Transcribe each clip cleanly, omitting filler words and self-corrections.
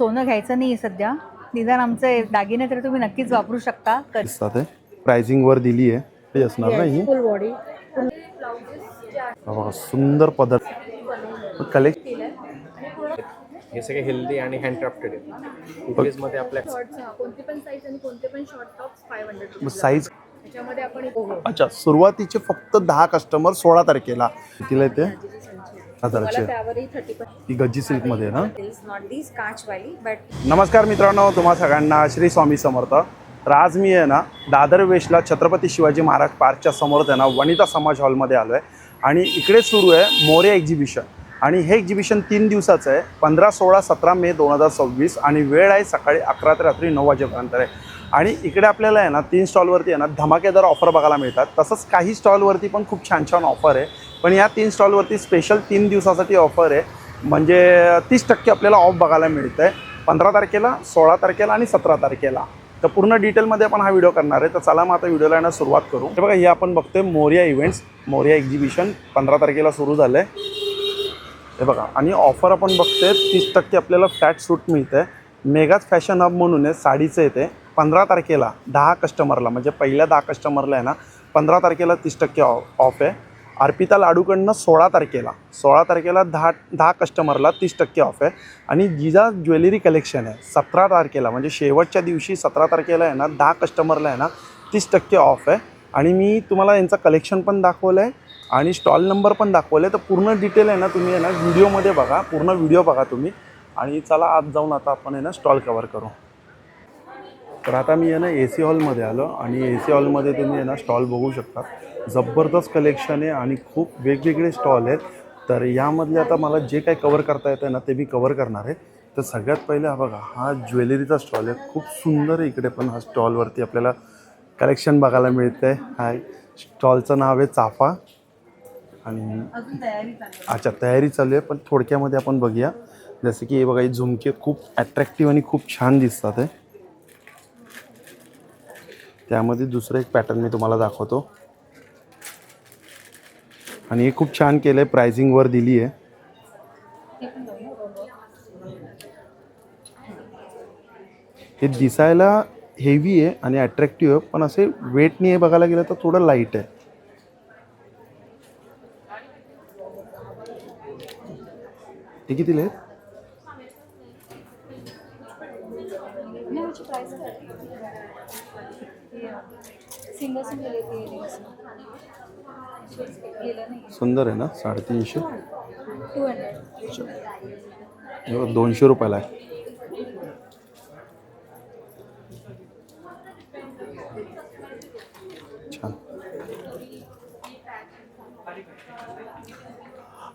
सोनं घ्यायचं नाही सध्या, निदान आमचे दागिने तर तुम्ही नक्कीच वापरू शकता. प्राइसिंग वर दिली आहे ते असणार ना ही फुल बॉडी. बघा सुंदर पद्धत कलेक्शन. हे सगळे हेल्दी आणि हँडक्राफ्टेड आहे. इथेच मध्ये आपल्या कोणते पण साईज आणि कोणते पण शॉर्ट टॉप्स 500 साईज. त्याच्यामध्ये आपण अच्छा, सुरुवातीचे फक्त 10 कस्टमर 16 तारखेला कितीला येते? 1000चे. त्यावरही 30% ही गज्जी सिल्क मध्ये आहे ना. नॉट दिस काच वाली बट नमस्कार मित्रांनो, तुम्हा सगळ्यांना श्री स्वामी समर्थ. तर आज मी आहे ना दादर वेस्टला छत्रपती शिवाजी महाराज पार्कच्या समोर आहे ना वनिता समाज हॉलमध्ये आलो आहे आणि इकडे सुरू आहे मोरया एक्झिबिशन. आणि हे एक्झिबिशन 3 दिवसाचं आहे, 15, 16, 17 मे 2026 आणि वेळ आहे सकाळी 11 ते रात्री 9 वाजेपर्यंत आहे. आणि इकडे आपल्याला आहे ना 3 स्टॉलवरती आहे ना धमाकेदार ऑफर बघायला मिळतात. तसंच काही स्टॉलवरती पण खूप छान छान ऑफर आहे, पण या 3 स्टॉलवरती स्पेशल 3 दिवसासाठी ऑफर आहे. म्हणजे 30% आपल्याला ऑफ बघायला मिळतं आहे 15 तारखेला, 16 तारखेला आणि 17 तारखेला. तर पूर्ण डिटेलमध्ये आपण हा व्हिडिओ करणार आहे. तर चला मग आता व्हिडिओला येण्यास सुरुवात करू. हे बघा, हे आपण बघतोय मोरया इव्हेंट्स, मोरया एक्झिबिशन 15 तारखेला सुरू झालं आहे. हे बघा, आणि ऑफर आपण बघतोय 30% आपल्याला फ्लॅट सूट मिळतं आहे. मेगाच फॅशन हब म्हणून आहे, साडीचं येते. 15 तारखेला 10 कस्टमरला, म्हणजे पहिल्या 10 कस्टमरला आहे ना 15 तारखेला 30% ऑफ आहे. अर्पिता लाडूकडनं 16 तारखेला 10 कस्टमरला 30% ऑफ आहे. आणि जिजा ज्वेलरी कलेक्शन आहे 17 तारखेला, म्हणजे शेवटच्या दिवशी 17 तारखेला आहे ना 10 कस्टमरला आहे ना 30% ऑफ आहे. आणि मी तुम्हाला यांचं कलेक्शन पण दाखवलं आहे आणि स्टॉल नंबर पण दाखवले. तर पूर्ण डिटेल आहे ना तुम्ही आहे ना व्हिडिओमध्ये बघा, पूर्ण व्हिडिओ बघा तुम्ही. आणि चला आज जाऊन आता आपण आहे ना स्टॉल कवर करू. तर आता मी आहे ना AC हॉलमध्ये आलो आणि AC हॉलमध्ये तुम्ही आहे ना स्टॉल बघू शकता. जबरदस्त कलेक्शन आहे आणि खूप वेगवेगळे स्टॉल आहेत. तर यामधले आता मला जे काही कवर करता येतं ना ते मी कवर करणार आहे. तर सगळ्यात पहिले हा बघा, हा ज्वेलरीचा स्टॉल आहे, खूप सुंदर आहे. इकडे पण हा स्टॉलवरती आपल्याला कलेक्शन बघायला मिळतं आहे. हा स्टॉलचं नाव आहे चाफा. आणि अच्छा, तयारी चालू आहे, पण थोडक्यामध्ये आपण बघूया. जसं की हे बघा, ही झुमके खूप ॲट्रॅक्टिव्ह आणि खूप छान दिसतात आहे. त्यामध्ये दुसरं एक पॅटर्न मी तुम्हाला दाखवतो. आणि हे खूप छान केलं आहे, प्राइसिंगवर दिली आहे. हे दिसायला हेवी आहे आणि अट्रॅक्टिव्ह आहे, पण असे वेटनी हे बघायला गेलं तर थोडं लाईट आहे. हे कितीला आहे? सुंदर आहे ना, 350. 200 रुपयाला आहे. छान.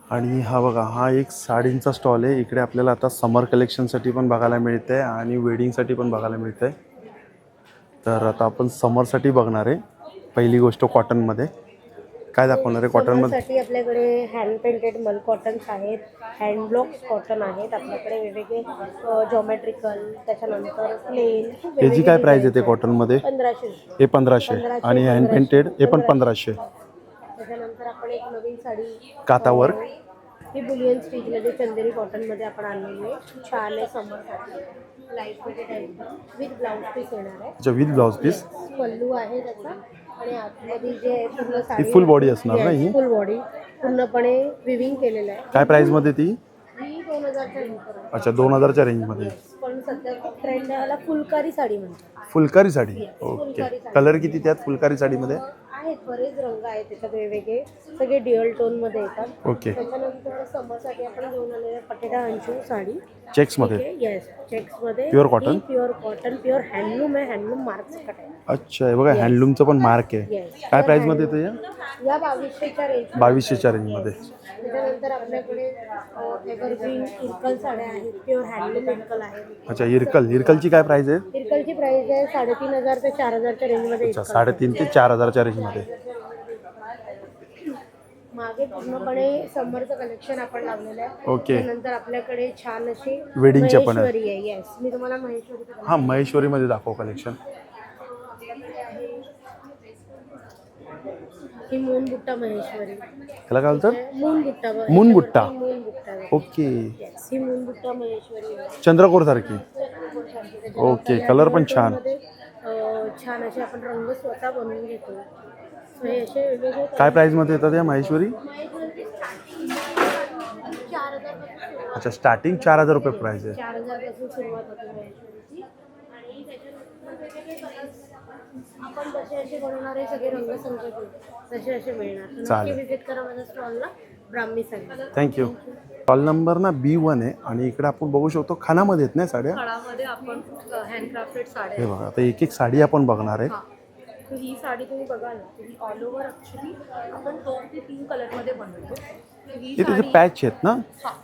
आणि हा बघा, हा एक साडींचा स्टॉल आहे. इकडे आपल्याला आता समर कलेक्शनसाठी पण बघायला मिळतं आहे आणि वेडिंगसाठी पण बघायला मिळतं आहे. तर आता आपण समरसाठी बघणार आहे. पहिली गोष्ट कॉटनमध्ये काय दाखवणार आहे? कॉटनमध्ये आपल्याकडे हँड पेंटेड मल कॉटन्स आहेत, हँड ब्लॉक्स कॉटन आहेत आपल्याकडे, वेगवेगळे जॉमेट्रिकल, त्याच्यानंतर प्लेन. याची काय प्राइस येते कॉटनमध्ये? 1500. हे 1500 आणि हँड पेंटेड हे पण 1500. त्याच्यानंतर आपण एक नवीन साडी कातावर ही बुलियन स्टिचमध्ये चंदेरी कॉटनमध्ये आपण आणलेली आहे. छान आहे समरसाठी, लाईट वेटेड आहे, विथ ब्लाऊज पीस येणार आहे. अच्छा, विथ ब्लाऊज पीस. पल्लू आहे त्याचा आणि आतमध्ये जे आहे पूर्ण साडी ही फुल बॉडी असणार ना? ही फुल बॉडी पूर्णपणे विविंग केलेलं आहे. काय प्राइसमध्ये ती? ही 2000च्या रेंजपर्यंत. अच्छा, 2000च्या रेंजमध्ये. पण सध्या ट्रेंड ह्याला फुलकारी साडी म्हणतात. फुलकारी साडी. ओके. कलर किती त्यात फुलकारी साडीमध्ये? आहेत बरेच रंग आहेत त्याच्यात वेगवेगळे, सगळे ड्युअल टोन मध्ये येतात. ओके. त्याच्यानंतर समरसाठी आपण घेऊन आलेले पटेटा अंशू साडी चेक्समध्ये. येस, चेक्स मध्ये. Pure cotton. Pure cotton, pure handloom आहे, हँडलूम मार्क सकट आहे. अच्छा, हे बघा हँडलूमचं पण मार्क आहे. काय प्राइसमध्ये येतं? या 2200च्या रेंज. 2200च्या रेंजमध्ये. त्याच्यानंतर आपल्याकडे एव्हरग्रीन इरकल साड्या आहेत, प्युअर हँडलूम इरकल आहेत. अच्छा, इरकलची काय प्राइस आहे? इरकलची प्राइस आहे 3500 ते 4000च्या रेंजमध्ये. अच्छा, 3500 ते 4000च्या रेंजमध्ये. मागे पूर्णपणे समरचं कलेक्शन आपण लावलेलं आहे. ओके. त्यानंतर आपल्याकडे छान अशी वेडिंगच्या पण आहे. महेश्वरी आहे. येस, मी तुम्हाला महेश्वरी. हां, महेश्वरीमध्ये दाखव कलेक्शन. ही मून बुट्टा महेश्वरी. ह्याला काय बोलतात? Moon butta. Moon butta. Moon butta. Okay. Yes, ही मून बुट्टा महेश्वरी आहे. चंद्रकोर सारखी. ओके. कलर पण छान. छान असे आपण रंग स्वतः बनवून घेतो. So हे असे वेगवेगळे काय प्राइस मध्ये येतात या महेश्वरी? 4,000 अच्छा, स्टार्टिंग 4,000 रुपये प्राइस आहे. 4,000 पासून सुरुवात होते महेश्वरीची. आणि त्याच्यात वेगवेगळे कलर्स आपण जसे असे बनवणारे सगळे रंगसंच घेऊ तसे असे मिळणार. तर चालेल. नक्की विजिट करा माझ्या स्टॉलला, ब्राह्मी संगीत. थँक्यू. स्टॉल नंबर ना B1 आहे आणि इकडे आपण बघू शकतो खानामध्ये आहेत ना साड्या. खळामध्ये आपण हँडक्राफ्टेड साड्या हे बघा, आता एक एक साडी आपण बघणार आहे. तर ही साडी तुम्ही बघाल ना, ही ऑल ओव्हर ॲक्च्युली आपण 2 ते 3 कलरमध्ये बनवतो. तर ही हे त्याचे साडी पॅच आहेत ना.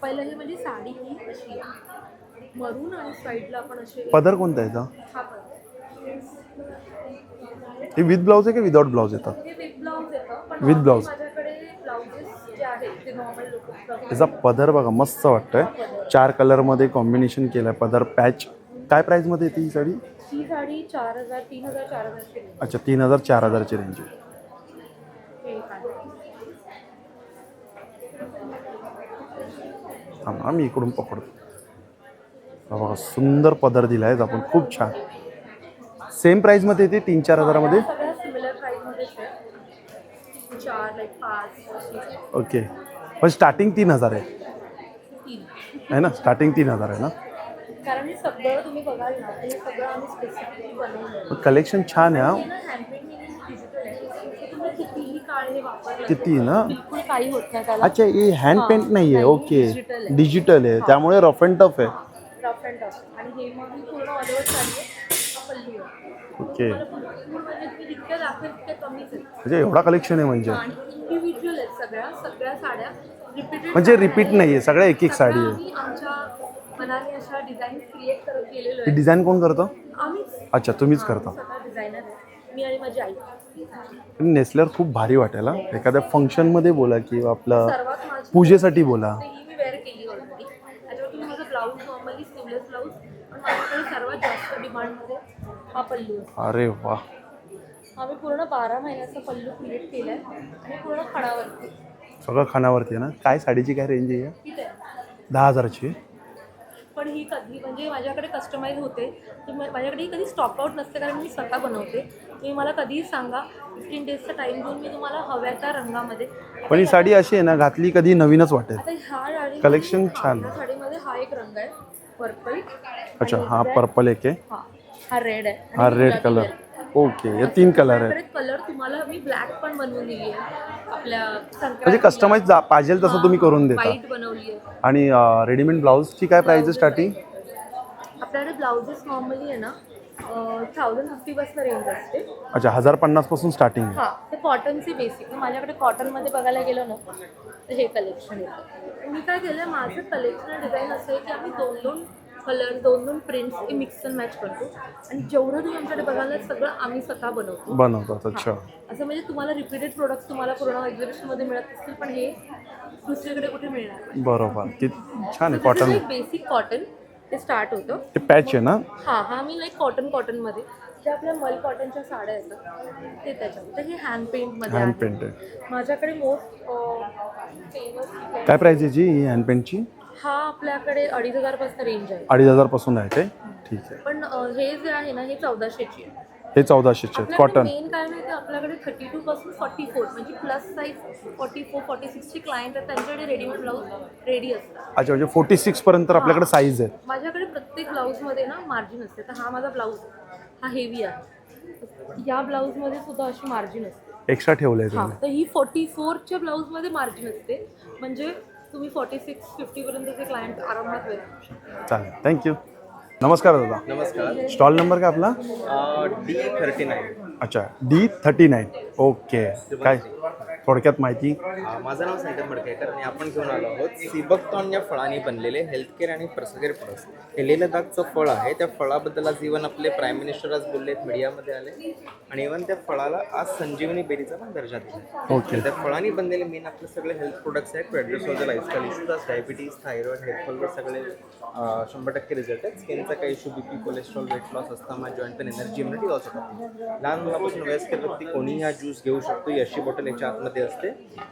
पहिलं हे म्हणजे साडी ही अशी आहे मरून आणि साईडला आपण असे पदर कोणता आहे याचा? हा पदर. हे विथ ब्लाऊज आहे की विदाउट ब्लाऊज येतात? हे विथ ब्लाऊज येतं पण With blouse. माझ्याकडे ब्लाउजेस जे आहेत ते नॉर्मल लोक याचा पदर बघा मस्त वाटतंय. 4 कलरमध्ये कॉम्बिनेशन केलं आहे. पदर पॅच. काय प्राईजमध्ये येते ही साडी? ही साडी 4,000 3,000 4,000 ची रेंज. अच्छा, 3,000 4,000ची रेंज आहे. हे एक आहे. थांबा मी इकडून पकडतो. हा बघा, सुंदर पदर दिला आहे आपण, खूप छान. सेम प्राईजमध्ये येते 3-4 हजारामध्ये. या सगळ्या सिमिलर प्राईसमध्येच आहे. 4 लाईक 5 ओके. पण स्टार्टिंग 3,000 आहे 3. है ना? स्टार्टिंग 3,000 आहे ना? कारण हे सगळं तुम्ही बघाल ना, हे सगळं आम्ही स्पेसिफिकली बनवलं. कलेक्शन छान आहे. हे ना हँडमेड डिजिटल आहे. तर तुम्ही कितीही काळ हे वापरलं किती ना? बिलकुल काही होत नाही त्याला. अच्छा, हे हँड पेंट नाही आहे. ओके, digital आहे. डिजिटल आहे, त्यामुळे रफ अँड टफ आहे. Rough and tough. आणि हे मग ही पूर्ण ऑल ओव्हर साडी आहे. हा पल्लू आहे. ओके. भरपूर म्हणजे तुम्ही जितक्या दाखवेल तितक्या कमीच आहे. म्हणजे एवढा कलेक्शन आहे म्हणजे. आणि इंडिव्हिज्युअल आहेत सगळ्या साड्या रिपीटेड. म्हणजे रिपीट नाही आहे, सगळ्या एक एक साडी आहे. आम्ही आमच्या मनाने अशा डिझाईन क्रिएट करत गेलेलो ही आहे. डिझाईन कोण करतं? आम्हीच अच्छा, तुम्हीच करता. स्वतः डिझायनर आहे. मी आणि माझी आई. नेसल्यावर खूप भारी वाटेल हा. एखाद्या फंक्शनमध्ये बोला किंवा आपलं सर्वात माझी पूजेसाठी बोला. तर ही मी वेअर केली ऑलरेडी. त्याच्यावर तुम्ही माझा ब्लाऊज नॉर्मली स्लीवलेस ब्लाऊज. पण माझ्याकडे सर्वात जास्त डिमांडमध्ये हा पल्लू आहे. अरे वा. आम्ही पूर्ण 12 महिन्याचा पल्लू क्रिएट केला आहे आणि पूर्ण खणावरती. सगळं खानावरती आहे ना? काय साडीची काय रेंज आहे? किती आहे? 10,000ची. पण ही कधी म्हणजे माझ्याकडे कस्टमाइज होते. माझ्याकडे ही कधी स्टॉक आउट नसते कारण मी स्वतः बनवते. तुम्ही मला कधीही सांगा, 15 डेजचा टाईम देऊन मी तुम्हाला हव्या त्या रंगामध्ये. पण ही साडी अशी आहे ना, घातली कधी नवीनच वाटेल. आता ह्या साडी Collection छान. ह्या साडीमध्ये हा एक रंग आहे पर्पल. अच्छा, हा पर्पल एक आहे. हा रेड आहे. हा रेड कलर. ओके, हे 3 कलर आहे. कलर तुम्हाला मी ब्लॅक पण बनवून दिली आहे. आपल्या म्हणजे कस्टमाइज पाहिजे तसं तुम्ही करून देता. व्हाईट बनवली आहे. आणि रेडीमेड ब्लाऊजची काय प्राइस आहे स्टार्टिंग? आपल्याकडे ब्लाउजेस नॉर्मली आहे ना 1,050 पासून रेंज असते. अच्छा, 1,050 पासून स्टार्टिंग आहे. हा, ते कॉटनची बेसिक. माझ्याकडे कॉटनमध्ये बघायला गेलो ना तर हे कलेक्शन येतं. मी काय केलं, माझं कलेक्शन डिझाईन असं आहे की आम्ही 2-2 कलर 2-2 प्रिंट्स हे मिक्स अँड मॅच करतो. आणि जेवढं तुम्ही आमच्याकडे बघायला सगळं आम्ही स्वतः बनवतात. अच्छा. असं म्हणजे तुम्हाला रिपीटेड प्रोडक्ट्स तुम्हाला पूर्ण एक्झिबिशनमध्ये मिळत असतील पण हे दुसरीकडे कुठे मिळणार नाही. बरोबर. किती छान आहे. कॉटन बेसिक कॉटन ते स्टार्ट होतं. ते पॅच आहे ना? हा मी लाईक कॉटनमध्ये जे आपल्या मल कॉटनच्या साड्या येतात ते त्याच्यात. तर हे हँड पेंटमध्ये हँड आहे. पेंट आहे. माझ्याकडे मोस्ट फेमस काय प्राइस याची ही हँड पेंटची? हा आपल्याकडे 2,500 पासून रेंज आहे. 2,500 पासून आहे ते. ठीक आहे. पण हे जे आहे ना हे 1,400ची आहे. हे 1,400चे आहेत. कॉटन. मेन काय माहिती आपल्याकडे 32 पासून 44 म्हणजे प्लस साईज 44-46 चे क्लायंट आहेत. त्यांच्याकडे रेडीमेड ब्लाऊज रेडी असतात. अच्छा, म्हणजे 46 पर्यंत आपल्याकडे साईज आहे. माझ्याकडे प्रत्येक ब्लाऊजमध्ये ना मार्जिन असते. तर हा माझा ब्लाऊज हा हेवी आहे. या ब्लाऊजमध्ये सुद्धा अशी मार्जिन असते. एक्स्ट्रा ठेवलंय हा, तुम्ही. तर ही 44च्या ब्लाऊजमध्ये मार्जिन असते. म्हणजे तुम्ही 46-50 पर्यंतचे क्लायंट आरामात वेळ. चालेल, थँक्यू. नमस्कार दादा. नमस्कार. स्टॉल नंबर काय आपला? D39. अच्छा, D39. ओके. काय थोडक्यात माहिती. माझं नाव संकेत मडकेकर आणि आपण घेऊन आलो आहोत सिबकतॉन या फळाने बनलेले हेल्थकेअर आणि पर्सकेअर प्रोडक्ट्स. हे लेह लडाखचं फळ आहे. त्या फळाबद्दल आज इव्हन आपले प्राईम मिनिस्टर आज बोलले, मीडियामध्ये आले आणि इव्हन त्या फळाला आज संजीवनी बेरीचा पण दर्जा दिला. ओके. त्या फळाने बनलेले मेन आपले सगळे हेल्थ प्रोडक्ट्स आहेत. Address lifestyle issues, diabetes, thyroid, हेअरफॉलवर सगळे 100% रिझल्ट आहेत. स्किनचा काही issue, BP, cholesterol, weight loss, asthma, joint pain, energy, immunity loss होतात. लहान मुलापासून वयस्कर व्यक्ती कोणीही हा ज्यूस घेऊ शकतो. ही अशी बॉटल याच्या आतमध्ये असते.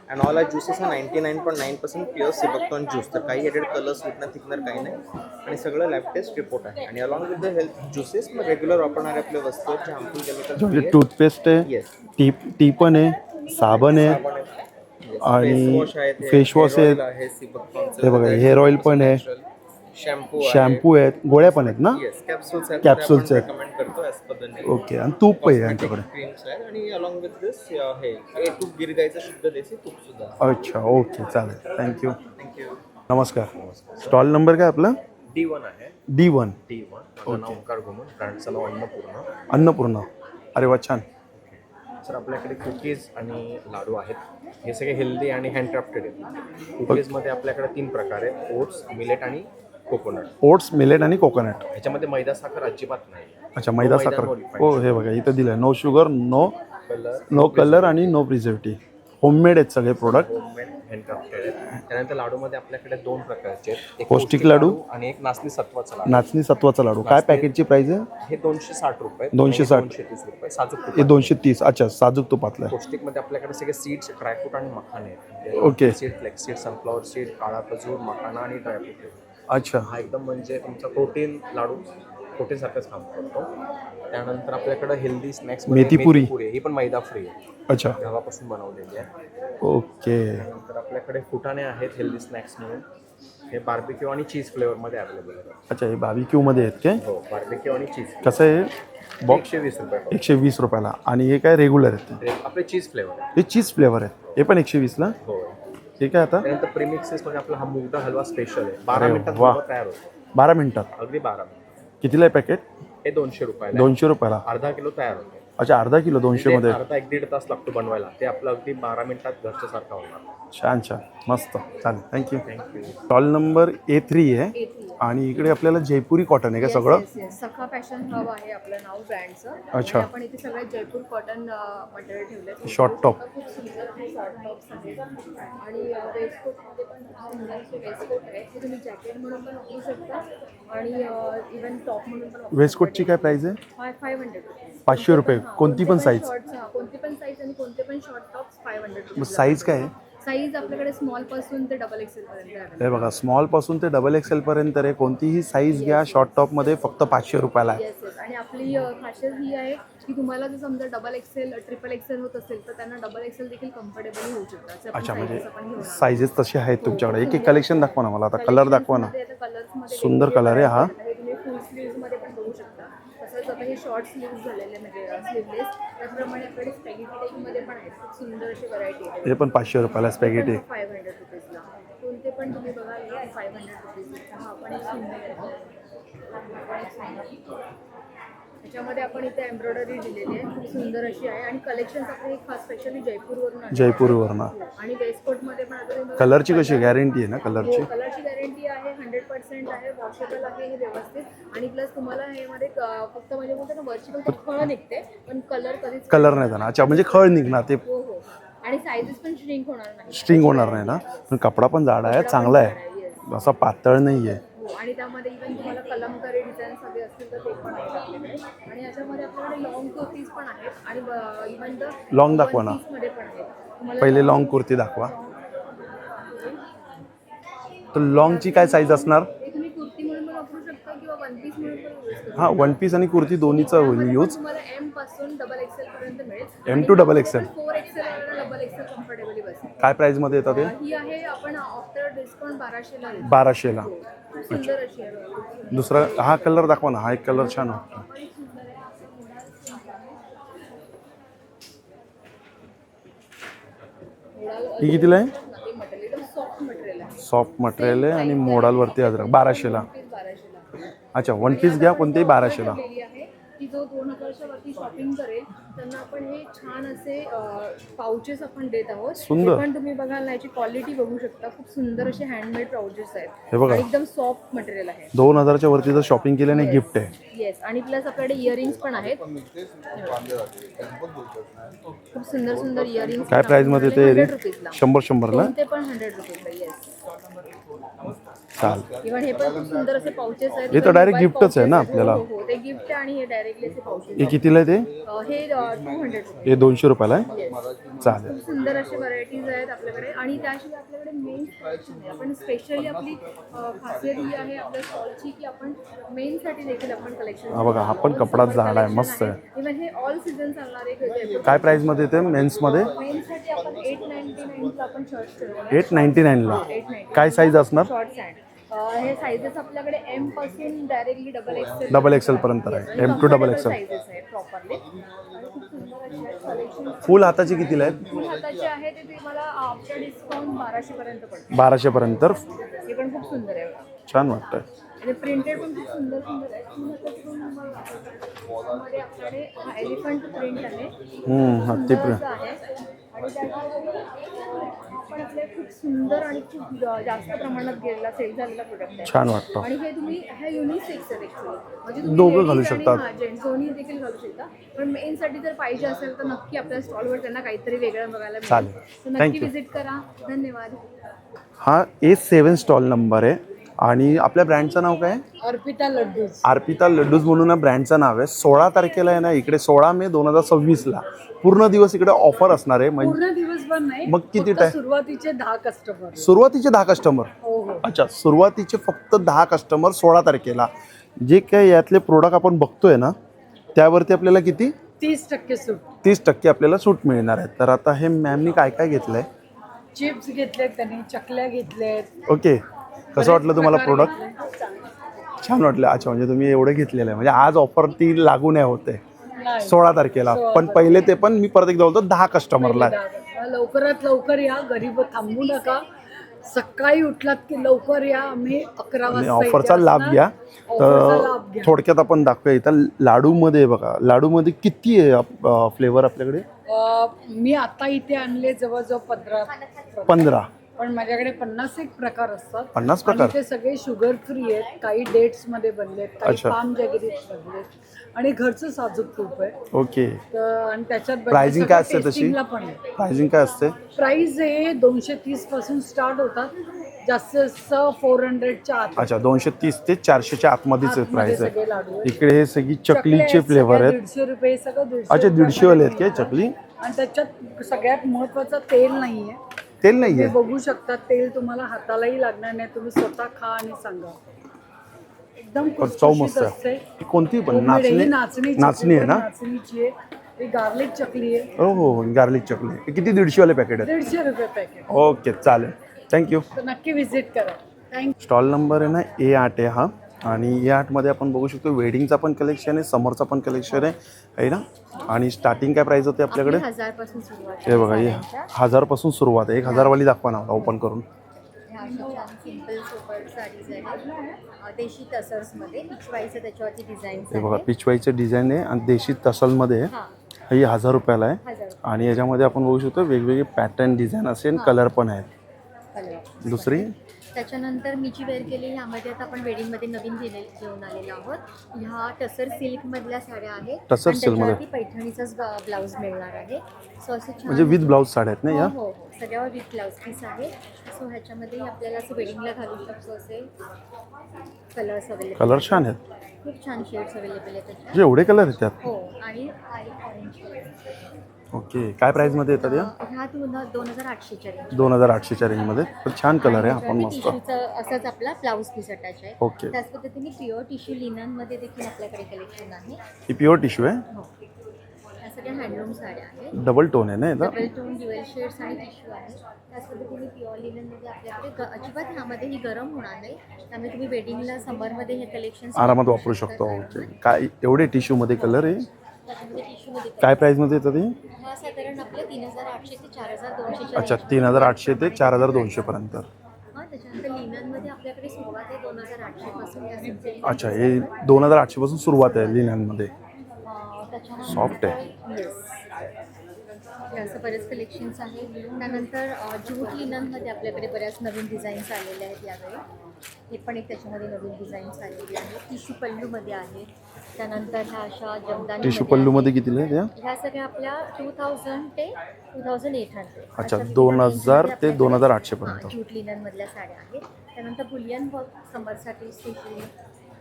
अँड ऑल आर ज्युसेस हा 99.9% प्युअर सिबकतॉन ज्यूस. तर काही एडेड कलर्स, स्वीटनर, थिकनर काही नाही आणि सगळं लॅब टेस्ट रिपोर्ट आहे. आणि along with the health juices मग रेग्युलर वापरणारे आपले वस्तू आहेत जे हार्मफुल केमिकल्स म्हणजे टूथपेस्ट आहे, येस, टी पण आहे, साबण आहे आणि फेस वॉश आहे. हे बघा, हेअर ऑइल पण आहे, शॅम्पू आहेत, गोळ्या पण आहेत ना. कॅप्सूल्स आहेत. Capsules आहेत. रेकमेंड करतो as per the name. Okay. आणि तूप आहे यांच्याकडे. क्रीम्स आहेत आणि अलॉंग विथ दिस हे ए तूप, गिरगाईचं शुद्ध देसी तूप सुद्धा. अच्छा, ओके, चालेल, थँक्यू. थँक्यू. नमस्कार. स्टॉल नंबर काय आपला? D1 आहे. D1. माझं नाव ओंकार घुमन, ब्रँडचं नाव अन्नपूर्णा. अन्नपूर्णा. अरे वा, छान. सर आपल्याकडे कुकीज आणि लाडू आहेत. हे सगळे हेल्दी आणि हँडक्राफ्टेड आहेत. कुकीजमध्ये आपल्याकडे 3 प्रकार आहेत: ओट्स, मिलेट आणि कोकोनट. ओट्स, मिलेट आणि कोकोनट. ह्याच्यामध्ये मैदा साखर अजिबात नाही. अच्छा, मैदा No साखर. no refined हो, हे बघा इथं दिलं आहे, no sugar, colour, no colour आणि नो प्रिझर्वेटिव्ह. होममेड आहेत सगळे प्रोडक्ट. होममेड हँडक्राफ्टेड आहेत. त्यानंतर लाडूमध्ये आपल्याकडे 2 प्रकारचे आहेत. एक पौष्टिक लाडू आणि एक नाचणी सत्वाचा लाडू. नाचणी सत्वाचा लाडू. काय पॅकेटची प्राइस आहे? हे 260 रुपये. 260. 230 रुपये. साजूक हे तूप. 230. अच्छा, साजूक तुपातलं आहे. पौष्टिकमध्ये आपल्याकडे सगळे सीड्स, ड्रायफ्रूट आणि मखाने आहेत. Okay. Seed, flax seed, sunflower seed, काळा खजूर, मखाना आणि ड्रायफ्रूट. अच्छा. हा एकदम म्हणजे तुमचा प्रोटीन लाडू, प्रोटीन सारखंच काम करतो. त्यानंतर आपल्याकडे हेल्दी स्नॅक्स मेथीपुरी. ही पण मैदा फ्री आहे, अच्छा, गव्हापासून बनवलेली आहे. ओके. त्यानंतर आपल्याकडे फुटाणे आहेत हेल्दी स्नॅक्स म्हणून. हे बार्बिक्यू आणि चीज फ्लेवरमध्ये अवेलेबल आहेत. अच्छा, हे बार्बिक्यूमध्ये आहेत काय? हो, बार्बिक्यू आणि चीज. कसं आहे बॉक्स? 120 रुपये. 120 रुपयाला. आणि हे काय रेग्युलर आहेत? आपले चीज फ्लेवर आहे. हे चीज फ्लेवर आहे. हे पण 120ला. हो. ठीक आहे. आता त्यानंतर प्रीमिक्सेस म्हणजे आपला हा मुगडा हलवा स्पेशल आहे. 12 अरे मिनिटात वा. हलवा तयार होतो. 12 मिनिटात. अगदी 12 मिनिटात. कितीला आहे पॅकेट? हे 200 रुपयाला. 200 रुपयाला. अर्धा किलो तयार होतो. अच्छा, अर्धा किलो 200 मध्ये. अर्धा 1-1.5 तास लागतो बनवायला. ते आपलं अगदी 12 मिनिटात घरच्या सारखं होणार. छान छान, मस्त, चालेल, thank you. Thank you. Stall number A3 आहे. आणि इकडे आपल्याला जयपुरी कॉटन आहे का सगळं? सखा फॅशन हब आहे आपलं नाव ब्रँडचं. अच्छा. आणि आपण इथे सगळे जयपूर कॉटन मटेरियल ठेवले. Short top. खूप सुंदर शॉर्ट टॉप्स आहेत आणि वेस्टकोटमध्ये पण सुंदरचे वेस्टकोट आहेत. ते तुम्ही जॅकेट म्हणून पण वापरू शकता आणि इव्हन टॉप म्हणून पण वापरू वेस्टकोटची काय प्राइस आहे? 500 500 रुपये. कोणती पण साईज? कोणती पण साईज आणि कोणते पण शॉर्ट टॉप्स 500 साईज काय आहे? साईज आपल्याकडे स्मॉल पासून ते डबल एक्सेल पर्यंत आहे. हे बघा, स्मॉल पासून ते डबल एक्सेल पर्यंत आहे. कोणतीही साईज घ्या शॉर्ट टॉपमध्ये, फक्त 500 रुपयाला आहे. येस. आणि आपली खासियत ही आहे की तुम्हाला जर समजा डबल एक्सेल, ट्रिपल एक्सेल होत असेल तर त्यांना डबल एक्सेल देखील कम्फर्टेबल होऊ शकतात. अच्छा, म्हणजे साईजेस तसे आहेत तुमच्याकडे. एक एक कलेक्शन दाखवा ना मला. आता कलर दाखवा ना. सुंदर कलर आहे हा. तुम्ही फुल स्लीव्हजमध्ये पण बघू शकता. तसंच आता हे शॉर्ट स्लीव्ज झालेले म्हणजे स्लीवलेस. त्याचप्रमाणे आपल्याकडे स्पॅगेटी टाईपमध्ये पण आहेत. खूप सुंदर अशी व्हरायटी आहे. हे पण 500 रुपयाला स्पॅगेटी. 500 रुपीजला. कोणते पण तुम्ही बघाल 500 रुपीज. हा पण एक सुंदर आहे. त्याच्यामध्ये आपण इथे एम्ब्रॉयडरी दिलेली आहे. खूप सुंदर अशी आहे आणि कलेक्शन आपले खास स्पेशली जयपूरवरून आहे. जयपूरवरून. आणि वेस्टकोटमध्ये पण आता कलरची कशी गॅरंटी आहे ना? कलरची कलरची गॅरंटी आहे. 100% आहे. वॉशेबल आहे हे व्यवस्थित. आणि प्लस तुम्हाला हे मध्ये फक्त म्हणजे बोलतो ना वरची फक्त खळ निघते पण कलर कधीच कलर नाही जाणार. अच्छा, म्हणजे खळ निघणार ते. हो हो. आणि साईजेस पण श्रिंक होणार नाही. स्ट्रिंग होणार नाही ना? पण कपडा पण जाडा आहे, चांगला आहे, असा पातळ नाही आहे. आणि त्यामध्ये इव्हन तुम्हाला कलमकारी डिझाईन्स हवे असतील तर ते पण आहेत आपल्याकडे. आणि याच्यामध्ये आपल्याकडे लॉंग कुर्तीज पण आहेत आणि इव्हन द लॉंग दाखवा ना. मध्ये पण आहेत. पहिले लॉंग कुर्ती दाखवा. तर लॉंगची काय साईज असणार? हे तुम्ही कुर्ती म्हणून पण वापरू शकता किंवा वन पीस म्हणून पण यूज करू शकता. हां, वन पीस आणि कुर्ती दोन्हीचं होईल यूज. तुम्हाला M पासून डबल एक्सेल पर्यंत मिळेल. M to double XL. 4 Excel आणि डबल एक्सेल कम्फर्टेबली बसेल. काय प्राईजमध्ये येतात ते? ही आहे आपण आफ्टर डिस्काउंट 1200ला देतो. 1200ला. खूप सुंदर अशी आहे. दुसरा हा कलर दाखवा ना. हा एक कलर छान वाटतो. ही कितीला आहे? ते मटेरियल सॉफ्ट मटेरियल आहे. सॉफ्ट मटेरियल आहे आणि मोडालवरती अजरक. 1200ला. 1200ला. अच्छा, वन पीस घ्या कोणतेही 1200ला. आहे वरती जो 2000च्या वरती शॉपिंग करेल त्यांना आपण हे छान असे पाउचेस आपण देत आहोत. सुंदर. हे पण तुम्ही बघाल ना, याची क्वालिटी बघू शकता. खूप सुंदर असे हँडमेड पाउचेस आहेत. हे बघा. आणि एकदम सॉफ्ट मटेरियल आहे. 2000च्या वरती जर शॉपिंग केल्याने गिफ्ट आहे. येस. आणि प्लस आपल्याकडे इयरिंग्स पण आहेत. खूप सुंदर सुंदर इयरिंग्स. काय प्राइस मध्ये ते 100 रुपीजला. 100 ला ते पण 100 रुपीजला. येस. चाल. इव्हन हे पण खूप सुंदर असे पाउचेस आहेत. हे तर direct मोबाईल giftच आहे ना pouches आहेत. आपल्याला. हो, हो, ते गिफ्ट आहे आणि हे डायरेक्टली असे पाउचेस. हे कितीला आहे ते? हे 200 रुपये. हे 200 रुपयाला आहे. येस. चालेल. खूप सुंदर असे व्हरायटीज आहेत आपल्याकडे. आणि त्याशिवाय आपल्याकडे मेन्स कलेक्शन आहे. आपण स्पेशली आपली खासियत ही आहे आपल्या स्टॉलची की आपण मेन्ससाठी देखील आपण कलेक्शन. हा बघा, हा पण कपडा झाडा आहे, मस्त आहे. इव्हन हे ऑल सीझन चालणारे. काय प्राइस मध्ये येते मेन्समध्ये? मेन्ससाठी आपण 899 आपण शर्ट ठेवतो. 899 ला. काय साईज असणार? शॉर्ट्स आहेत. हे साईजेस आपल्याकडे एम पासून डायरेक्टली XXL. डबल एक्सेल पर्यंत आहे. M to double XL. Sizes आहेत प्रॉपरली. आणि खूप सुंदर असे कलेक्शन. फुल हाताची कितीला आहेत? फुल हाताचे आहे ते तुम्हाला आफ्टर डिस्काउंट 1200 पर्यंत पडतं. 1200 पर्यंत. हे पण खूप सुंदर आहे. छान वाटतंय. आणि प्रिंटेड पण खूप सुंदर सुंदर आहे. फुल हाताचे पण तुम्हाला दाखवतो. मध्ये आपल्याकडे हा एलिफंट प्रिंट आहे. हत्ती सुंदर प्रिंट. असं आहे. आणि त्याच्यामध्ये आपण आपले खूप सुंदर आणि खूप जास्त प्रमाणात गेलेला सेल झालेला प्रोडक्ट आहे. छान वाटतं. आणि हे तुम्ही हे युनिसेक्स आहे ॲक्च्युअली. म्हणजे दोघं घालू शकतात. जेंट्स दोन्ही देखील घालू शकता. पण मेनसाठी जर पाहिजे असेल तर नक्की आपल्या स्टॉलवर त्यांना काहीतरी वेगळं बघायला चालेल. तर नक्की Thank you. विजिट करा. धन्यवाद. हा A7 स्टॉल नंबर आहे. आणि आपल्या ब्रँडचं नाव काय आहे? अर्पिता लड्डूज. अर्पिता लड्डूज म्हणून ब्रँडचं नाव आहे. 16 तारखेला आहे ना इकडे, 16 मे 2026ला पूर्ण दिवस इकडे ऑफर असणार आहे. म्हणजे पूर्ण दिवसभर नाही. मग किती फक्त टाइम? सुरुवातीचे 10 कस्टमर. सुरुवातीचे 10 कस्टमर. हो हो. अच्छा, सुरुवातीचे फक्त 10 कस्टमर 16 तारखेला. जे काही यातले प्रोडक्ट आपण बघतोय ना त्यावरती आपल्याला किती? 30% सूट. 30% आपल्याला सूट मिळणार आहे. तर आता हे मॅमनी काय काय घेतलंय? चिप्स घेतलेत त्यांनी, चकल्या घेतल्यात. ओके, कसं वाटलं तुम्हाला प्रोडक्ट? छान वाटलं. अच्छा, म्हणजे तुम्ही एवढं घेतलेलं आहे. म्हणजे आज ऑफर ती लागू नाही होते 16 तारखेला. पण पहिले ते पण मी परत एकदा बोलतो 10 कस्टमरला. लवकरात लवकर या. गरीब थांबू नका. सकाळी उठलात की लवकर या. आम्ही 11 वाजता ऑफरचा लाभ घ्या. तर थोडक्यात आपण दाखवूया. इथं लाडूमध्ये बघा, लाडूमध्ये किती आहे फ्लेवर आपल्याकडे? मी आता इथे आणले जवळजवळ 15. पण माझ्याकडे 50 एक प्रकार असतात. 50 प्रकार? आणि ते सगळे शुगर फ्री आहेत. काही डेट्स मध्ये बनलेत, काही अच्छा. पाम जॅगरीत बनलेत आणि घरचं साजूक तूप आहे. ओके. तर आणि त्याच्यात प्राइसिंग काय असते तशी? पण आहे. प्राइसिंग काय असते? प्राइस हे 230 पासून स्टार्ट होतात. जास्त 400च्या आत. अच्छा, 230 ते 400च्या आतमध्येच आतमध्ये प्राइस आहे. सगळे लाडू आहेत. इकडे हे सगळी चकलीचे फ्लेवर आहेत. 150 रुपये सगळं 150. अच्छा, 150 वाले आहेत काय चकली? आणि त्याच्यात सगळ्यात महत्वाचं तेल नाहीये. तेल तुम्ही नाहीये? बघू शकता. तेल तुम्हाला हातालाही लागणार नाही. तुम्ही स्वतः खा आणि सांगा. एकदम चव खुसखुशीत मस्त असते. आहे. कोणती पण Homemade ही नाचणी नाचणी नाचणी आहे ना? नाचणीची आहे. ही गार्लिक चकली आहे. हो हो, गार्लिक चकली. हे किती? 150 वाले पॅकेट आहेत? 150 रुपये पॅकेट. ओके, चालेल. थँक्यू. तर नक्की व्हिजिट करा. थँक्यू. स्टॉल नंबर आहे ना A8 आहे हा. आणि A8 मध्ये आपण बघू शकतो वेडिंगचा पण कलेक्शन आहे, समरचा पण कलेक्शन आहे ना. आणि स्टार्टिंग काय प्राइस होते आपल्याकडे? 1000 पासून सुरुवात. हे बघा, हे 1000 पासून सुरुवात आहे. 1000 वाली दाखवा ना ओपन करून. सिंपल सोपर साडीज आहेत. देशी तसर्समध्ये पिचवाईचं त्याच्यावरती डिझाईन. हे बघा, पिचवाईचं डिझाईन आहे आणि देशी तसलमध्ये आहे. ही 1000 रुपयाला आहे. आणि याच्यामध्ये आपण बघू शकतो वेगवेगळे पॅटर्न डिझाईन असेल, कलर पण आहेत. दुसरी त्याच्यानंतर मी जी वेअर केली ह्यामध्ये आता आपण वेडिंगमध्ये नवीन घेऊन आलेलो आहोत. ह्या टसर सिल्कमधल्या साड्या आहेत. टसर आणि सिल्कमध्ये? त्याच्यावरती पैठणीचाच ब्लाऊज मिळणार आहे. सो असे छान म्हणजे विथ ब्लाऊज साड्या आहेत ना या? हो हो, सगळ्यावर विथ ब्लाऊज पीस आहे. सो ह्याच्यामध्ये आपल्याला असं वेडिंगला घालू शकतो असे कलर्स अवेलेबल. कलर छान आहेत. खूप छान शेड्स अवेलेबल आहेत त्याच्यात. म्हणजे एवढे कलर आहेत त्यात? हो. आणि ऑरेंज कलर. ओके, काय प्राइसमध्ये येतात या? ह्या 2800च्या रेंज. 2800च्या रेंजमध्ये. तर छान कलर आहे. आपण मस्त. टिश्यूचं असंच आपला ब्लाऊज पीस अटॅच आहे. ओके. त्याच पद्धतीने प्युअर टिश्यू लिननमध्ये देखील आपल्याकडे कलेक्शन आहे. ही प्युअर टिश्यू आहे. हो. या सगळ्या हँडलूम साड्या आहेत. डबल टोन आहे ना याचा? डबल टोन ड्युएल शेड्स आणि टिश्यू आहे. त्याच पद्धतीने प्युअर लिननमध्ये आपल्याकडे अजिबात ह्यामध्ये ही गरम होणार नाही. त्यामुळे तुम्ही वेडिंगला समरमध्ये हे कलेक्शन आरामात वापरू शकतो. ओके, काय एवढे टिश्यूमध्ये कलर आहे? त्याच्यामध्ये टिश्यूमध्ये काय प्राइसमध्ये येतात हे? ह्या साधारण आपल्या 3800 ते 4200. अच्छा, 3800 ते 4200 पर्यंत. हां, त्याच्यानंतर लिननमध्ये आपल्याकडे सुरुवात आहे 2800 पासून. अच्छा, हे 2800 पासून सुरुवात आहे लिननमध्ये. त्याच्यामध्ये Soft आहे. येस, हे असं बरेच कलेक्शन्स आहेत. त्यानंतर जूट लिननमध्ये आपल्याकडे बऱ्याच नवीन डिझाईन्स आलेल्या आहेत यावेळी. हे पण एक त्याच्यामध्ये नवीन डिझाईन्स आलेली आहेत. टिश्यू पल्लूमध्ये आहेत. त्यानंतर ह्या अशा जमदानी टिश्यू पल्लूमध्ये कितीला आहे त्या? ह्या सगळ्या आपल्या 2000 ते 2800. अच्छा, 2000 ते 2800 पर्यंत. जूट लिननमधल्या साड्या आहेत. त्यानंतर बुलियन वर्क समरसाठी स्पेशली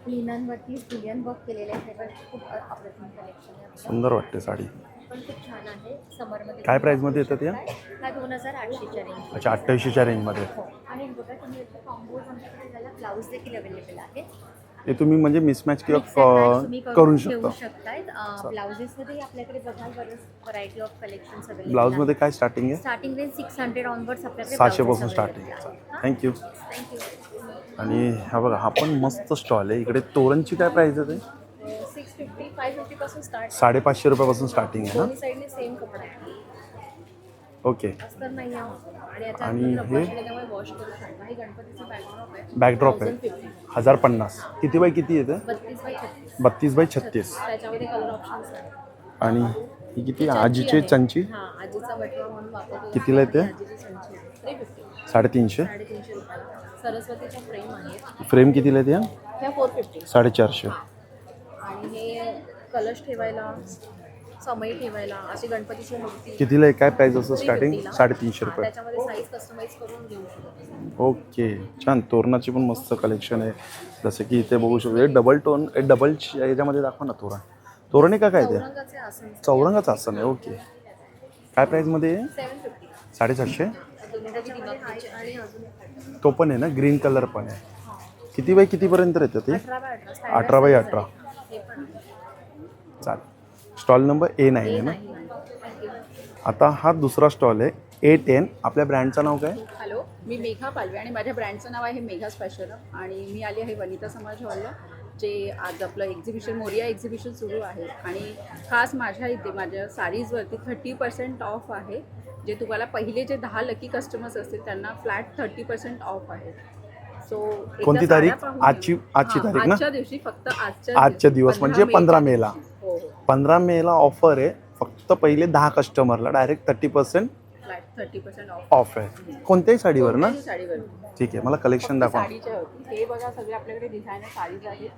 लिननवरतीच बुलियन वर्क केलेले आहे. हे पण खूप अप्रतिम कलेक्शन आहे आपलं. सुंदर वाटते साडी. पण खूप छान आहे. समरमध्ये काय प्राईजमध्ये येतात या? ह्या 2800च्या रेंज. अच्छा, 8800च्या रेंजमध्ये. हो, आणि बघा तुम्ही याचे कॉम्बोज आमच्याकडे त्याला ब्लाऊज देखील अवेलेबल आहे. हे तुम्ही म्हणजे मिसमॅच Mix and match तुम्ही किंवा करू ठेवू शकता. शकताय. ब्लाउजेसमध्ये आपल्याकडे बघाल बरंच व्हरायटी ऑफ कलेक्शन्स अवेलेबल. ब्लाऊजमध्ये काय स्टार्टिंग आहे? स्टार्टिंग रेंज 600 ऑनवर्ड्स आपल्याकडे 700 पासून स्टार्टिंग आहे. थँक्यू. थँक्यू. आणि हा बघा, हा पण मस्त स्टॉल आहे. इकडे तोरणची काय प्राईस आहे? 650 550 पासून स्टार्ट. 550 रुपयापासून स्टार्टिंग आहे ना? दोन्ही साईडने सेम कपडा आहे. ओके. अस्तर नाही आहे. आणि याच्या आणि आतमध्ये रबर हे? त्यामुळे वॉश करू शकता. ही गणपतीची बॅकड्रॉप आहे. बॅकड्रॉप आहे. 1050. 1050. किती बाय किती येते? 32 बाय 36. 32 बाय 36. त्याच्यामध्ये कलर ऑप्शन्स आहेत. आणि ही किती? आजीची चंची हां, आजीचा बटवा म्हणून वापरतो. कितीला येते? आजीची चंची 350. 350. 350 रुपयाला. सरस्वतीच्या फ्रेम आहेत. फ्रेम कितीला येते? ह्या 450. 450. आणि हे कलश ठेवायला, समई ठेवायला, अशी गणपतीची मूर्ती कितीला आहे? काय प्राईस असतं स्टार्टिंग? 350 ला. 350 हां, रुपये. त्याच्यामध्ये साईज कस्टमाइज करून घेऊ शकतो. ओके, छान. तोरणाची पण मस्त कलेक्शन आहे. जसं की इथे बघू शकतो. डबल टोन, डबल याच्यामध्ये दाखवा ना तोरण. तोरण आहे का काय ते? चौरंगाचे आसन चौरंगाचं आसन आहे. ओके. काय प्राईजमध्ये आहे? 750. 750. दोन्ही दिवाळीचे आणि अजून तो पण आहे ना, ग्रीन कलर पण आहे. किती बाय कितीपर्यंत येतं ते? 18 बाय 18. 18 बाय 18. हे पण आहे. चालेल. स्टॉल नंबर A9 आहे ना? थँक्यू. आता हा दुसरा स्टॉल आहे A10. आपल्या ब्रँडचं नाव काय? हॅलो, मी मेघा पालवे आणि माझ्या ब्रँडचं नाव आहे मेघाज फॅशन आणि मी आली आहे वनिता समाज हॉलला, जे आज आपलं एक्झिबिशन मोरिया एक्झिबिशन सुरू आहे. आणि खास माझ्या इथे माझ्या साडीजवरती 30% ऑफ आहे. जे तुम्हाला पहिले जे 10 लकी कस्टमर्स असतील त्यांना फ्लॅट 30% ऑफ आहे. सो कोणती तारीख? आजची तारीख ना? आजच्या दिवशी, फक्त आजच्या दिवस म्हणजे 15 मेला. हो हो, 15 मेला ऑफर आहे. फक्त पहिले 10 कस्टमरला डायरेक्ट 30% फ्लॅट 30% ऑफ ऑफ आहे. कोणत्याही साडीवर ना? साडीवर. ठीक आहे, मला कलेक्शन दाखवा. साडीच्या होती. हे बघा, सगळे आपल्याकडे डिझायनर साडीज आहेत.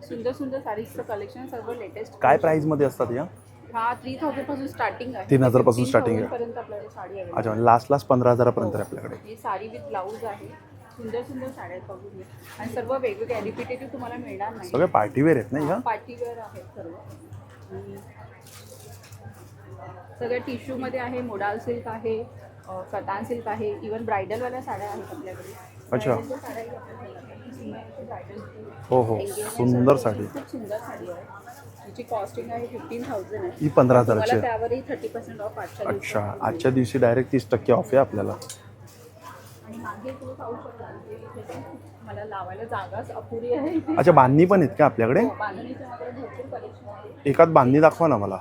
सुंदर सुंदर साडीजचं कलेक्शन सर्व लेटेस्ट. काय प्राईजमध्ये असतात या? हा 3000 पासून स्टार्टिंग आहे. 3000 पासून starting आहे. 3000 पर्यंत आपल्याकडे साडी आहे. अच्छा, लास्ट 15,000पर्यंत आहे आपल्याकडे. ही साडी विथ ब्लाऊज आहे. सुंदर सुंदर साड्या आहेत, बघून घ्या. आणि सर्व वेगवेगळ्या रिपिटेटिव्ह तुम्हाला मिळणार नाही. सगळे पार्टीवेअर आहेत ना या? पार्टीवेअर आहेत सर्व. आणि सगळ्या टिश्यूमध्ये आहे. मोडाल सिल्क आहे, कतान सिल्क आहे. इवन ब्रायडलवाल्या साड्या आहेत आपल्याकडे. अच्छा. ब्रायडलच्या साड्याही आपल्याकडे आहेत. सुंदर ब्रायडल हो हो, सुंदर साडी. खूप सुंदर साडी आहे. तिची कॉस्टिंग आहे 15,000 आहे. ही 15,000ची तुम्हाला आहे. त्यावरही 30% ऑफ आजच्या दिवशी. अच्छा, आजच्या दिवशी डायरेक्ट 30% ऑफ आहे आपल्याला. आणि मागे तुम्ही पाहू शकता की इथे पण मला लावायला जागाच अपुरी आहे. अच्छा, बांधणी पण आहेत का आपल्याकडे? हो, बांधणीच्या आपल्याकडे भरपूर कलेक्शन आहे. एकात बांधणी दाखवा ना मला.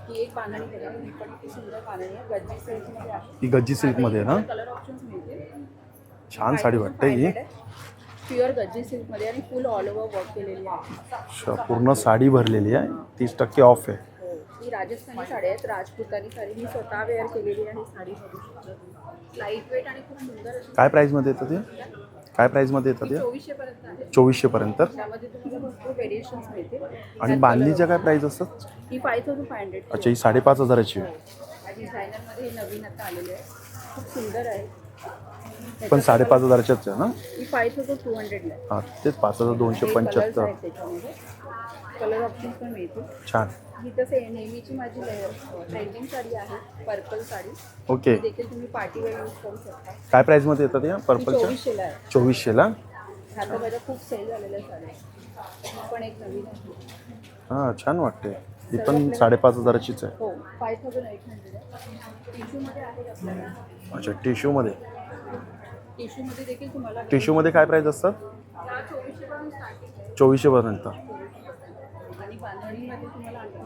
ही एक बांधणी बघा, ही पण किती सुंदर बांधणी आहे. गज्जी सिल्कमध्ये आहे. ही गज्जी सिल्कमध्ये आहे ना? कलर ऑप्शन्स मिळतील. छान साडी वाटते ही. प्युअर गज्जी सिल्कमध्ये आणि फुल ऑल ओव्हर वर्क केलेली आहे. अच्छा, पूर्ण साडी भरलेली आहे. 30% ऑफ आहे. हो, ही राजस्थानी साडी आहेत. राजपुतानी साडी मी स्वतः वेअर केलेली आहे. साडी बघू शकता. लाईट वेट आणि खूप सुंदर अशी. काय प्राईजमध्ये येतात ते? काय प्राईजमध्ये येतात या? 2400 पर्यंत आहे. 2400पर्यंत. त्यामध्ये तुम्हाला भरपूर व्हेरिएशन्स मिळतील. आणि बांधणीच्या काय प्राईज असतात? ही 5500. अच्छा, ही 5,500ची आहे. डिझायनरमध्ये हे नवीन आता आलेले आहे. खूप सुंदर आहे. पण 5,500च्याच आहे ना? ही 5200 ला आहे. हां, तेच 5,275. त्याच्यामध्ये कलर ऑप्शन्स पण मिळतील. छान. ही तसे नेहमीची माझी ट्रेंडिंग साडी आहे, पर्पल साडी. ओके. ती देखील तुम्ही पार्टीवेअर यूज करू शकता. काय प्राईजमध्ये येतात या ती पर्पलच्या? 2400 ला आहे. 2400ला. आता माझ्या खूप सेल झालेल्या साड्या आहेत. ही पण एक नवीन आहे. हां, छान वाटते. ही पण 5,500चीच आहे. हो, 5800 आहे. टिश्यूमध्ये आहे आपल्याला. अच्छा, टिश्यूमध्ये. टिश्यूमध्ये देखील तुम्हाला टिश्यूमध्ये काय प्राईज असतात? 2400 पासून स्टार्टिंग आहे. 2400पर्यंत. आणि बांधणीमध्ये तुम्हाला आणखी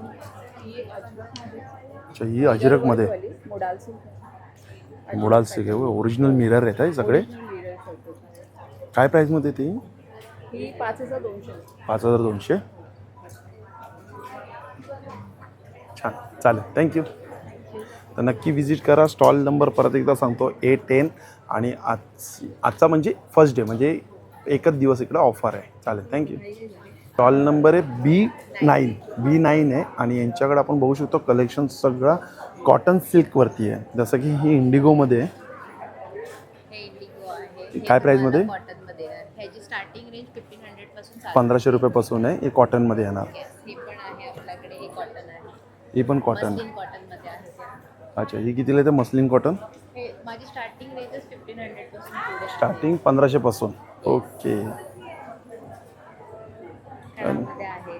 ही एक अजरकमध्ये अच्छा, ही अजरकमध्ये. Modal silk. मोडाल सिल्क आहे. ओरिजिनल मिरर आहेत हे सगळे. काय प्राईजमध्ये ती? ही 5200. 5,200. छान, चालेल, थँक्यू. तर नक्की विजिट करा. स्टॉल नंबर परत एकदा सांगतो A10 आणि आजचा म्हणजे फर्स्ट डे, म्हणजे एकच दिवस इकडं ऑफर आहे. चालेल, थँक्यू. स्टॉल नंबर आहे B9 आहे आणि यांच्याकडे आपण बघू शकतो कलेक्शन सगळं कॉटन सिल्कवरती आहे. जसं की ही इंडिगोमध्ये आहे. हे इंडिगो आहे. काय प्राईजमध्ये? कॉटनमध्ये आहे. ह्याची स्टार्टिंग रेंज 1500 पासून चालू 1500 रुपयापासून आहे. हे कॉटनमध्ये येणार. आहे. हे पण आहे आपल्याकडे. हे कॉटन आहे. ही पण कॉटन. मस्लिन कॉटनमध्ये आहे ते. अच्छा, ही कितीला येते मस्लिन कॉटन? हे माझी स्टार्टिंग रेंजच 1500 पासून पुढे आहे. स्टार्टिंग 1500 पासून. ओके. त्यामध्ये आहे.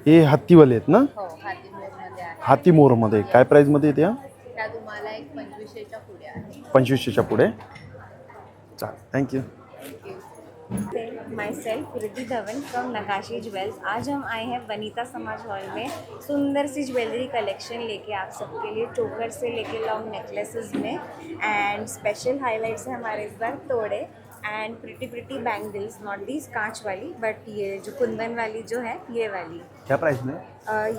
हे हत्तीवाले आहेत ना? हो, हातीमोरमध्ये आहे. हाती मोरमध्ये काय प्राईजमध्ये येते? त्या तुम्हाला एक 2500च्या पुढे आहे. 2500च्या पुढे. चालेल, thank you. My self Riddhi Dhawan from नकाशी ज्वेल्स. आज हम आए हैं वनीता समाज हॉल में सुंदर सी ज्वेलरी कलेक्शन लेके आप सबके लिए, चोकर से लेके लॉन्ग नेकलेसेस में. एंड स्पेशल हाइलाइट्स है हमारे इस बार तोड़े end pretty bangles, not these कांच वाली, बट ये जो कुंदन वाली जो है ये वाली. क्या प्राइस में?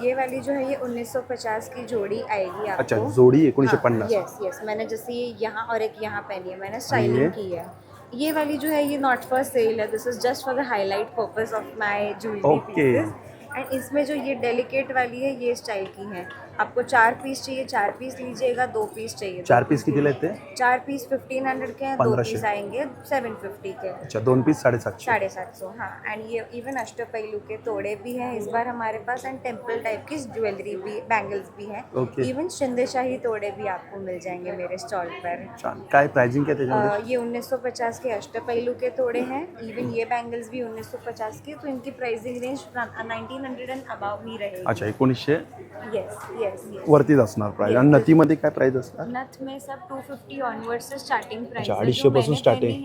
ये वाली जो है ये 1950 की जोड़ी आएगी आपको. अच्छा, जोड़ी 1950. Yes yes. मैंने जैसे ये यहाँ और एक यहाँ पहनी है, मैंने ये? स्टाइलिंग की है. ये वाली जो है ये नॉट फॉर सेल है, this is just for the highlight purpose of my jewellery Okay. Pieces. And इसमें जो ये डेलिकेट वाली है ये स्टाइल की है. आपको 4 पीस चाहिए 4 पीस लीजिएगा, 2 पीस चाहिए 4 पीस कितीला येते? 4 पीस 1500 के हैं, 2 1500. पीस आएंगे 750 के. अच्छा, 2 पीस 750. 750. हाँ. एंड ये इवन अष्टपैलू के तोड़े भी हैं इस बार हमारे पास, एंड टेम्पल टाइप की ज्वेलरी भी, बैंगल्स भी हैं. Okay. इवन शिंदेशाही तोड़े भी आपको मिल जाएंगे मेरे स्टॉल पर. छान. काय प्राइसिंग काय त्याच्यामध्ये? ये 1950 के अष्टपैलू के तोड़े हैं. इवन ये बैंगल्स भी 1950 के, तो इनकी प्राइसिंग रेंज 1900 एंड अबाव ही रहेगी. अच्छा, 1900 यस यस यस. वरतीच असणार प्राइस. आणि नथीमध्ये काय प्राइस असणार? नथ में सब 250 ऑनवर्ड से स्टार्टिंग प्राइस अच्छा, है. 250 पासून starting.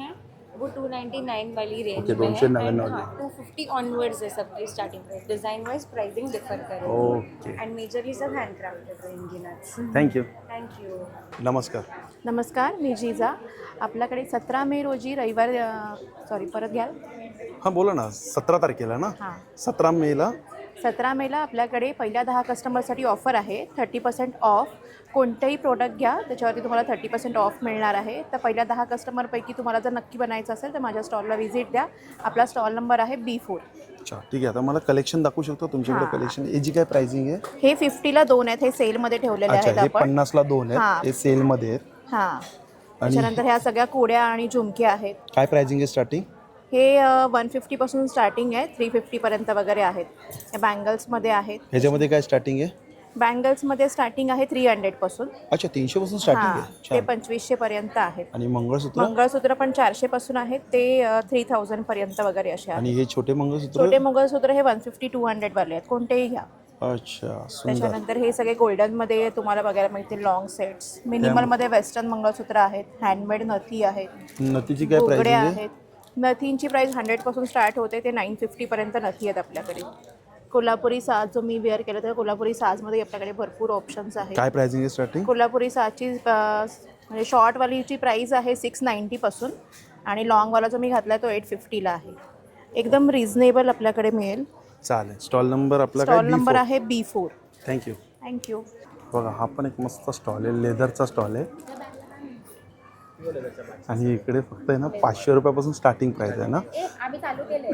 वो 299 वाली रेंज Okay, में है. 299 And वाली. हाँ, 250 ऑनवर्ड्स है सबकी starting price. Design wise pricing differ करेगी. ओके, एंड मेजरली सब हैंडक्राफ्टेड रहेंगी नट्स. थँक्यू. Thank you. नमस्कार. नमस्कार, मी जीजा. आपल्याकडे 17 मे रोजी रविवार परत घ्याल. हां, बोला ना. 17 तारखेला ना? हां, 17 मेला. 17 मेला आपल्याकडे पहिल्या 10 कस्टमरसाठी ऑफर आहे 30% ऑफ. कोणतेही प्रोडक्ट घ्या त्याच्यावरती तुम्हाला 30% ऑफ मिळणार आहे. तर पहिल्या 10 कस्टमरपैकी तुम्हाला जर नक्की बनायचं असेल तर माझ्या स्टॉलला व्हिजिट द्या. आपला स्टॉल नंबर आहे B4. अच्छा, ठीक आहे. आता मला कलेक्शन दाखवू शकतो तुमच्याकडे? हां. कलेक्शन याची काय प्राइसिंग आहे? हे 50ला 2 आहेत. हे सेलमध्ये ठेवलेले अच्छा, आहेत हे आपण. 50ला 2 हां. आहेत. हे सेलमध्ये आहेत. हां, आणि त्याच्यानंतर ह्या सगळ्या कोड्या आणि झुमके आहेत. काय प्राइसिंग आहे स्टार्टिंग? हे 150 पासून स्टार्टिंग आहे, 350 पर्यंत वगैरे आहेत. हे बँगल्समध्ये आहेत. ह्याच्यामध्ये काय स्टार्टिंग आहे? बँगल्समध्ये स्टार्टिंग आहे 300 पासून. अच्छा, 300 पासून स्टार्टिंग हां, आहे. ते छान. 2500 पर्यंत आहेत. आणि मंगळसूत्र? मंगळसूत्र पण 400 पासून आहेत, ते 3000 पर्यंत वगैरे असे आहेत. आणि हे छोटे मंगळसूत्र? छोटे मंगळसूत्र हे 150-200 वाले आहेत, कोणतेही घ्या. अच्छा, सुंदर. त्याच्यानंतर हे सगळे गोल्डनमध्ये तुम्हाला बघायला मिळतील लॉंग सेट्स. मिनिमलमध्ये वेस्टर्न मंगळसूत्र आहेत, हँडमेड नथी आहेत, नथीची काय घुगड्या प्राइसिंग आहे? आहेत. नथींची प्राईस 100 पासून स्टार्ट होते, ते 950 पर्यंत नथी आहेत आपल्याकडे. कोल्हापुरी साज जो मी वेअर केलं तर कोल्हापुरी साजमध्ये आपल्याकडे भरपूर ऑप्शन्स आहेत. काय प्राइसिंग आहे स्टार्टिंग? कोल्हापुरी साजची म्हणजे शॉर्टवालीची प्राईस आहे 690 पासून आणि लॉंगवाला जो मी घातला आहे तो 850ला आहे. एकदम रिझनेबल आपल्याकडे मिळेल. चालेल. स्टॉल नंबर आपला स्टॉल काय? नंबर आहे B4. थँक्यू. थँक्यू. बघा, हा पण एक मस्त स्टॉल आहे, लेदरचा स्टॉल आहे. आणि इकडे फक्त आहे ना 500 रुपयापासून स्टार्टिंग प्राइस आहे ना? आम्ही चालू केलंय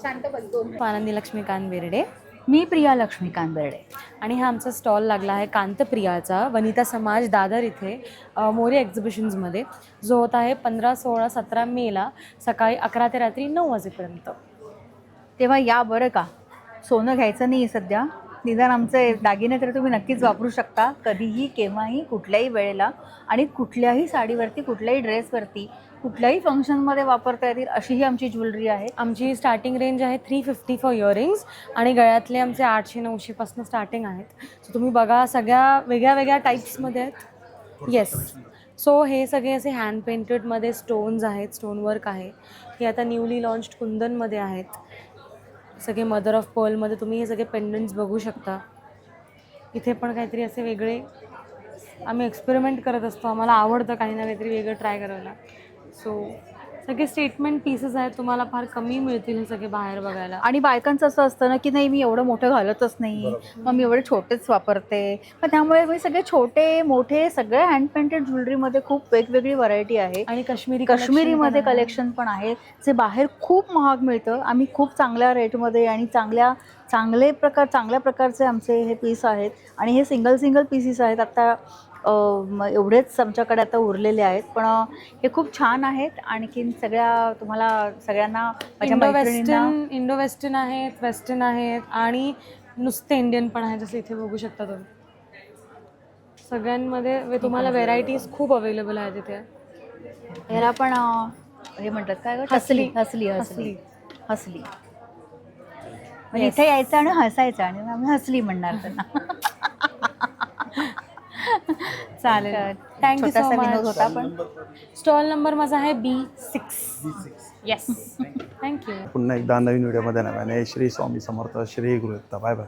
शांत बस. आनंदी लक्ष्मीकांत बेर्डे. मी प्रिया लक्ष्मीकांत बेर्डे आणि हा आमचा स्टॉल लागला आहे कांतप्रियाचा वनिता समाज दादर इथे मोरे एक्झिबिशन्समध्ये, जो होत आहे 15, 16, 17 मेला सकाळी 11 ते रात्री 9 वाजेपर्यंत. तेव्हा या बरं का. सोनं घ्यायचं नाही सध्या, निदान आमचे दागिने तर तुम्ही नक्कीच वापरू शकता कधीही, केव्हाही, कुठल्याही वेळेला. आणि कुठल्याही साडीवरती, कुठल्याही ड्रेसवरती, कुठल्याही फंक्शनमध्ये वापरता येतील अशी ही आमची ज्वेलरी आहे. आमची स्टार्टिंग रेंज आहे 350 फॉर इयरिंग्स आणि गळ्यातले आमचे 800-900 पासून स्टार्टिंग आहेत. सो तुम्ही बघा, सगळ्या वेगळ्या वेगळ्या टाईप्समध्ये आहेत. येस. सो हे सगळे असे हँड पेंटेडमध्ये स्टोन्स आहेत, स्टोनवर्क आहे. हे आता न्यूली लॉन्च्ड कुंदनमध्ये आहेत. सगळे मदर ऑफ पर्लमध्ये तुम्ही हे सगळे पेंडंट्स बघू शकता. इथे पण काहीतरी असे वेगळे आम्ही एक्सपेरिमेंट करत असतो. आम्हाला आवडतं काही ना काहीतरी वेगळं ट्राय करायला. सो सगळे स्टेटमेंट पीसेस आहेत, तुम्हाला फार कमी मिळतील हे सगळे बाहेर बघायला. आणि बायकांचं असं असतं ना की नाही मी एवढं मोठं घालतच नाही, मग मी एवढे छोटेच वापरते. मग त्यामुळे मी सगळे छोटे मोठे सगळे हँड पेंटेड ज्वेलरीमध्ये खूप वेगवेगळी व्हरायटी आहे. आणि काश्मीरीमध्ये कलेक्शन पण आहे जे बाहेर खूप महाग मिळतं. आम्ही खूप चांगल्या रेटमध्ये आणि चांगल्या प्रकारचे आमचे हे पीस आहेत. आणि हे सिंगल पीसेस आहेत. आता एवढेच आमच्याकडे आता उरलेले आहेत, पण हे खूप छान आहेत. आणखीन तुम्हाला सगळ्यांना माझ्या मैत्रिणींना इंडो वेस्टर्न आहेत, वेस्टर्न आहेत आणि नुसते इंडियन पण आहे, जसं इथे बघू शकता तुम्ही. सगळ्यांमध्ये तुम्हाला व्हेरायटीज खूप अवेलेबल आहेत इथे. ह्याला पण हे म्हणतात काय गं? हसली. म्हणजे इथे यायचं आणि हसायचं आणि आम्ही हसली म्हणणार त्यांना. चालेल, थँक्यू सो छोटासा विनोद मच. होता पण. स्टॉल नंबर माझा आहे B6. Yes, thank you. पुन्हा एकदा नवीन व्हिडिओमध्ये नव्याने श्री स्वामी समर्थ, श्री गुरुदत्त. Bye bye.